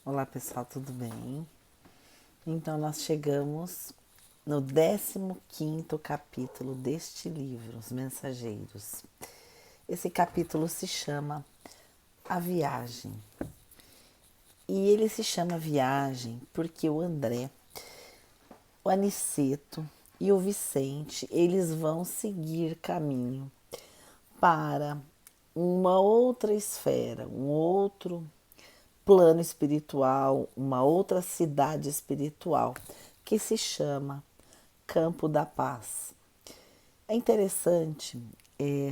Olá pessoal, tudo bem? Então nós chegamos no 15º capítulo deste livro, Os Mensageiros. Esse capítulo se chama A Viagem. E ele se chama Viagem porque o André, o Aniceto e o Vicente, eles vão seguir caminho para uma outra esfera, um outro plano espiritual, uma outra cidade espiritual, que se chama Campo da Paz. É interessante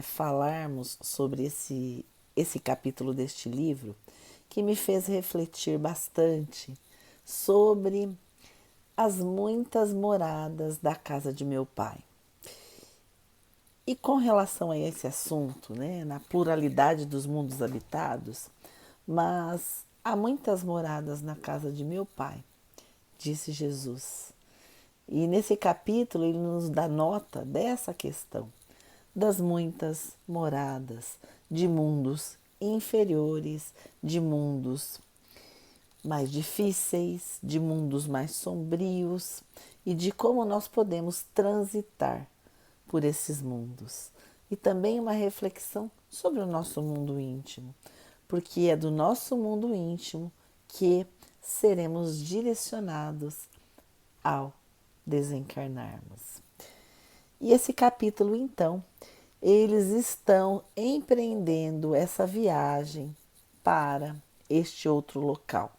falarmos sobre esse capítulo deste livro, que me fez refletir bastante sobre as muitas moradas da casa de meu pai. E com relação a esse assunto, né, na pluralidade dos mundos habitados, mas há muitas moradas na casa de meu pai, disse Jesus. E nesse capítulo ele nos dá nota dessa questão, das muitas moradas de mundos inferiores, de mundos mais difíceis, de mundos mais sombrios e de como nós podemos transitar por esses mundos. E também uma reflexão sobre o nosso mundo íntimo, porque é do nosso mundo íntimo que seremos direcionados ao desencarnarmos. E esse capítulo, então, eles estão empreendendo essa viagem para este outro local.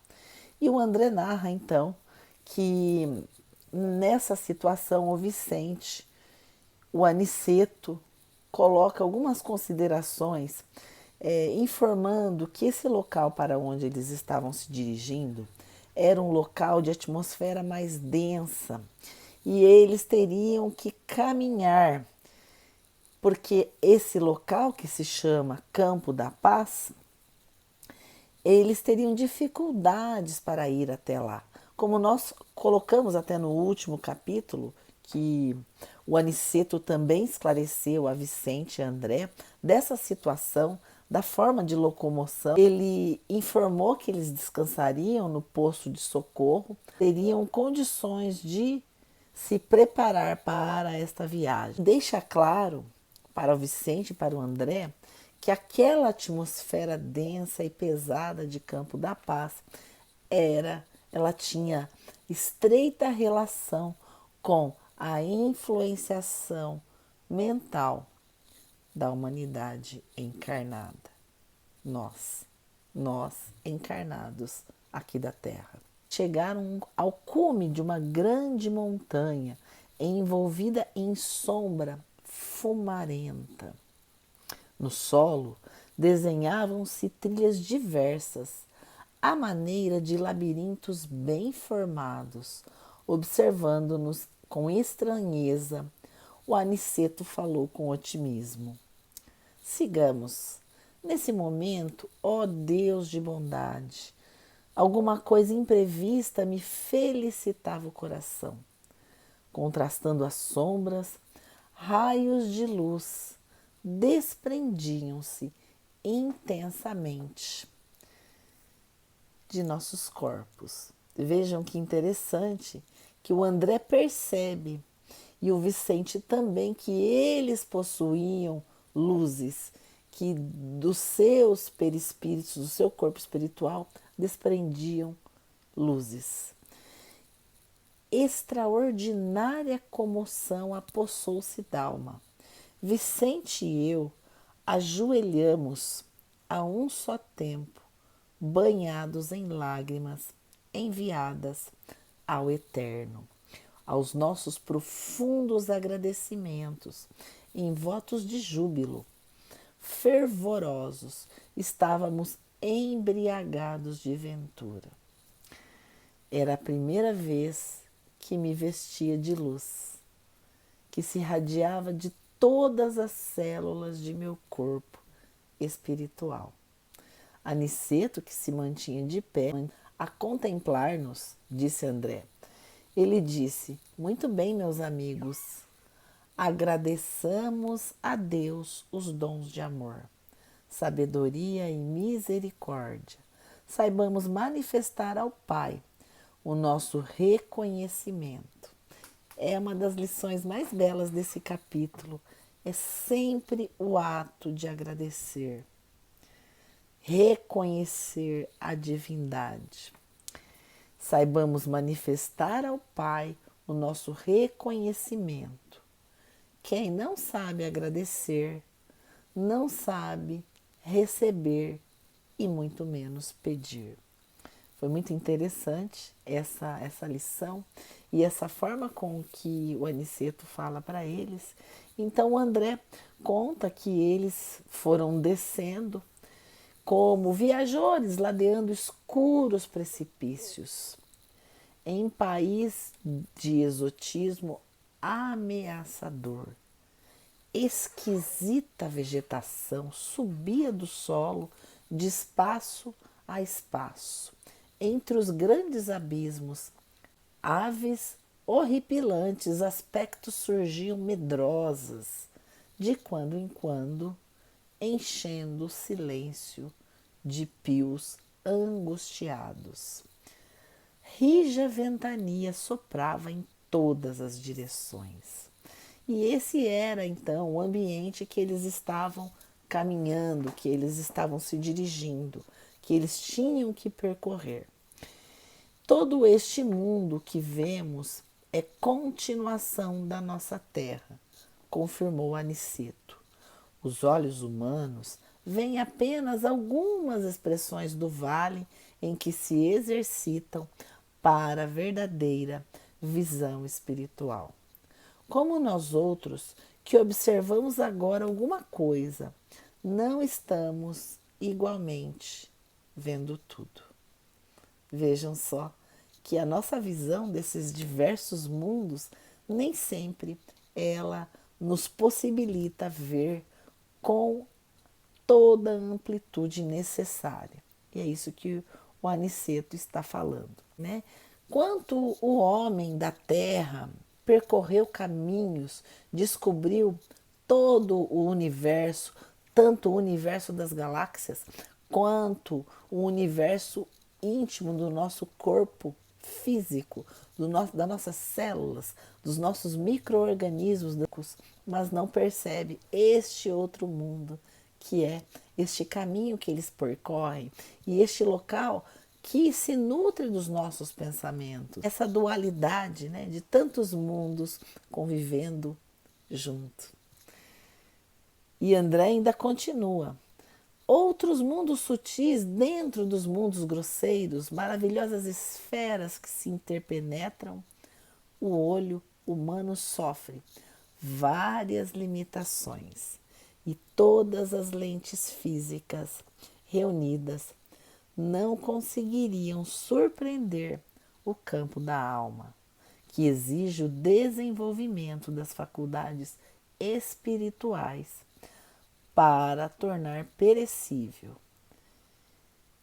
E o André narra, então, que nessa situação o Vicente, o Aniceto, coloca algumas considerações informando que esse local para onde eles estavam se dirigindo era um local de atmosfera mais densa e eles teriam que caminhar, porque esse local que se chama Campo da Paz, eles teriam dificuldades para ir até lá. Como nós colocamos até no último capítulo, que o Aniceto também esclareceu a Vicente e a André dessa situação, da forma de locomoção. Ele informou que eles descansariam no posto de socorro, teriam condições de se preparar para esta viagem. Deixa claro para o Vicente e para o André que aquela atmosfera densa e pesada de Campo da Paz ela tinha estreita relação com a influenciação mental da humanidade encarnada. Nós encarnados aqui da Terra. Chegaram ao cume de uma grande montanha envolvida em sombra fumarenta. No solo desenhavam-se trilhas diversas, à maneira de labirintos bem formados. Observando-nos com estranheza, o Aniceto falou com otimismo. Sigamos. Nesse momento, ó Deus de bondade, alguma coisa imprevista me felicitava o coração. Contrastando as sombras, raios de luz desprendiam-se intensamente de nossos corpos. Vejam que interessante que o André percebe e o Vicente também que eles possuíam luzes que dos seus perispíritos, do seu corpo espiritual, desprendiam luzes. Extraordinária comoção apossou-se d'alma. Vicente e eu ajoelhamos a um só tempo, banhados em lágrimas enviadas ao Eterno, aos nossos profundos agradecimentos, em votos de júbilo, fervorosos, estávamos embriagados de ventura. Era a primeira vez que me vestia de luz, que se irradiava de todas as células de meu corpo espiritual. Aniceto, que se mantinha de pé, a contemplar-nos, disse André. Ele disse: Muito bem, meus amigos, agradeçamos a Deus os dons de amor, sabedoria e misericórdia. saibamos manifestar ao Pai o nosso reconhecimento. É uma das lições mais belas desse capítulo. É sempre o ato de agradecer, reconhecer a divindade. Saibamos manifestar ao Pai o nosso reconhecimento. Quem não sabe agradecer, não sabe receber e muito menos pedir. Foi muito interessante essa lição e essa forma com que o Aniceto fala para eles. Então o André conta que eles foram descendo como viajores ladeando escuros precipícios em país de exotismo ameaçador. Esquisita vegetação subia do solo de espaço a espaço. Entre os grandes abismos, aves horripilantes aspectos surgiam medrosas, de quando em quando, enchendo o silêncio de pios angustiados. Rija ventania soprava em todas as direções. E esse era então o ambiente que eles estavam caminhando, que eles estavam se dirigindo, que eles tinham que percorrer. Todo este mundo que vemos é continuação da nossa terra, confirmou Aniceto. Os olhos humanos veem apenas algumas expressões do vale em que se exercitam para a verdadeira visão espiritual. Como nós outros, que observamos agora alguma coisa, não estamos igualmente vendo tudo. Vejam só que a nossa visão desses diversos mundos nem sempre ela nos possibilita ver com toda a amplitude necessária. E é isso que o Aniceto está falando, né? Quanto o homem da Terra percorreu caminhos, descobriu todo o universo, tanto o universo das galáxias, quanto o universo íntimo do nosso corpo físico, das nossas células, dos nossos micro-organismos, mas não percebe este outro mundo, que é este caminho que eles percorrem e este local que se nutre dos nossos pensamentos. Essa dualidade, né, de tantos mundos convivendo junto. E André ainda continua. Outros mundos sutis dentro dos mundos grosseiros, maravilhosas esferas que se interpenetram, o olho humano sofre várias limitações e todas as lentes físicas reunidas não conseguiriam surpreender o campo da alma, que exige o desenvolvimento das faculdades espirituais para tornar perecível.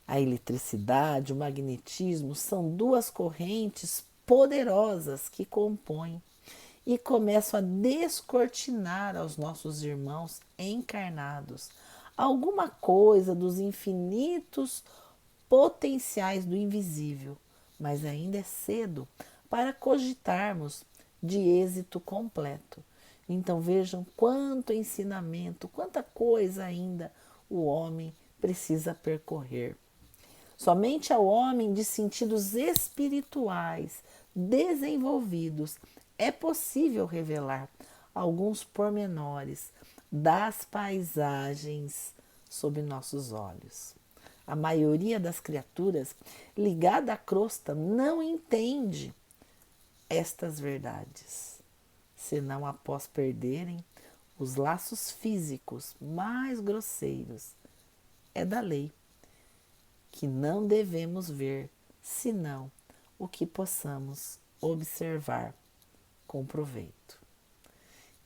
A eletricidade, o magnetismo são duas correntes poderosas que compõem e começam a descortinar aos nossos irmãos encarnados alguma coisa dos infinitos potenciais do invisível, mas ainda é cedo para cogitarmos de êxito completo. Então vejam quanto ensinamento, quanta coisa ainda o homem precisa percorrer. Somente ao homem de sentidos espirituais desenvolvidos é possível revelar alguns pormenores das paisagens sob nossos olhos. A maioria das criaturas ligada à crosta não entende estas verdades, senão após perderem os laços físicos mais grosseiros. É da lei que não devemos ver, senão o que possamos observar com proveito.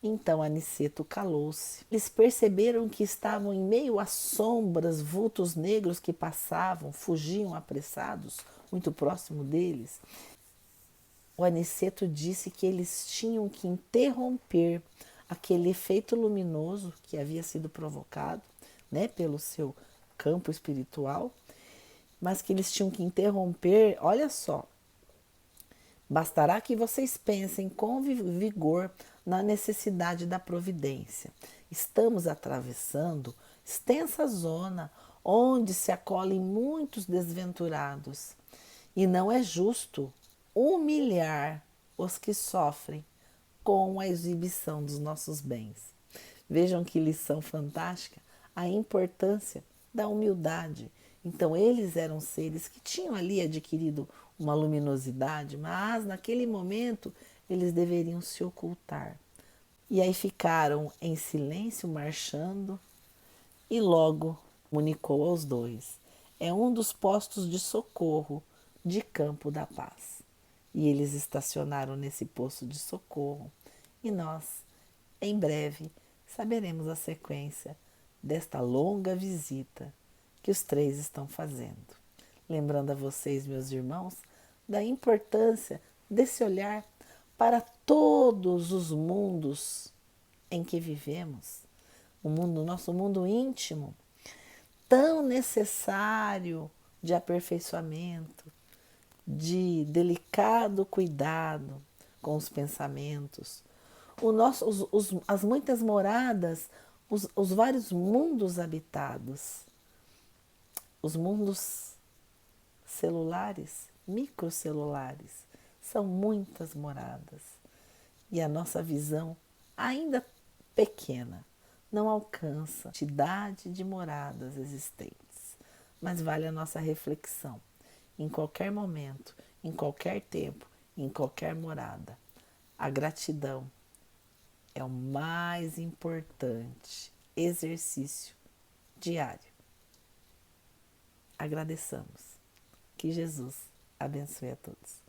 Então Aniceto calou-se. Eles perceberam que estavam em meio a sombras, vultos negros que passavam, fugiam apressados, muito próximo deles. O Aniceto disse que eles tinham que interromper aquele efeito luminoso que havia sido provocado, né, pelo seu campo espiritual, mas que eles tinham que interromper. Olha só, bastará que vocês pensem com vigor na necessidade da providência. Estamos atravessando extensa zona onde se acolhem muitos desventurados, e não é justo humilhar os que sofrem com a exibição dos nossos bens. Vejam que lição fantástica, a importância da humildade. Então, eles eram seres que tinham ali adquirido uma luminosidade, mas naquele momento eles deveriam se ocultar. E aí ficaram em silêncio, marchando, e logo comunicou aos dois. É um dos postos de socorro de Campo da Paz. E eles estacionaram nesse posto de socorro. E nós, em breve, saberemos a sequência desta longa visita que os três estão fazendo. Lembrando a vocês, meus irmãos, da importância desse olhar para todos os mundos em que vivemos, o mundo, nosso mundo íntimo, tão necessário de aperfeiçoamento, de delicado cuidado com os pensamentos, as muitas moradas, os vários mundos habitados, os mundos celulares, microcelulares, são muitas moradas. E a nossa visão, ainda pequena, não alcança a quantidade de moradas existentes. Mas vale a nossa reflexão. Em qualquer momento, em qualquer tempo, em qualquer morada, a gratidão é o mais importante exercício diário. Agradeçamos. Que Jesus abençoe a todos.